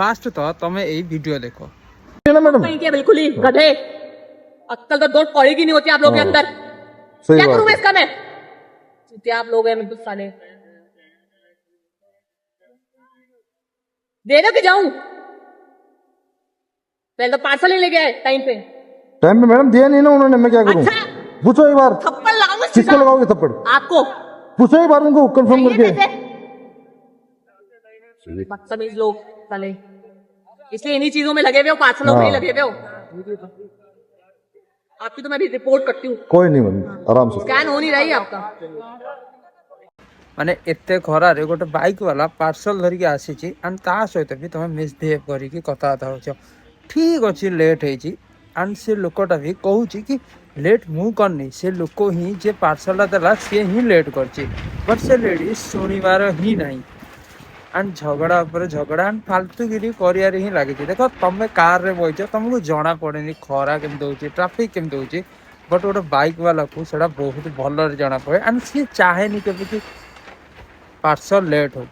Fast तो तुम्हें यही वीडियो देखो मैडम नहीं किया बिल्कुल ही गधे। अक्कल तो दो पड़ेगी नहीं होती आप लोग के अंदर। क्या करूं मैं इसका मैं? आप लोग हैं बिल्कुल साले। दे दो कि जाऊं? पहले तो पार्सल ही लेके आए टाइम पे मैडम दिया नहीं ना उन्होंने, मैं क्या करूं? अच्छा पूछो एक बार। थप्पड़ लगाऊंगा किसको लगाओगे थप्पड़? आपको। पूछो एक बार उनको कंफर्म करके। बदतमीज लोग साले, इसलिए इन्हीं चीजों में लगे हुए हो, पार्सलों में ही लगे हुए हो। आपकी तो मैं भी रिपोर्ट करती हूँ। कोई नहीं मैडम, आराम से। स्कैन हो नहीं रही आपका। माने एते खरा रे गोटे बाइक वाला पार्सल धरिकी आसी एंड ता सहित भी तुम मिसबिहेव करिकी कथबार्ता हो ठीक अच्छे लेट होती एंड से लोकटा भी कहूँ कि लेट मु करनी से लोक ही जे पार्सलटा देला सी ही लेट कर बट से लेडी शुणवार ही नहीं एंड झगड़ा पर झगड़ा एंड फालतूगिरी कर ही लगी। देख तुम कार रे बच तुमको जना पड़े खरा केमती हो ट्राफिक केमती हो बट गोटे बाइक वाला को बहुत भल जना पड़े एंड सी चाहे कि पार्सल लेट हो।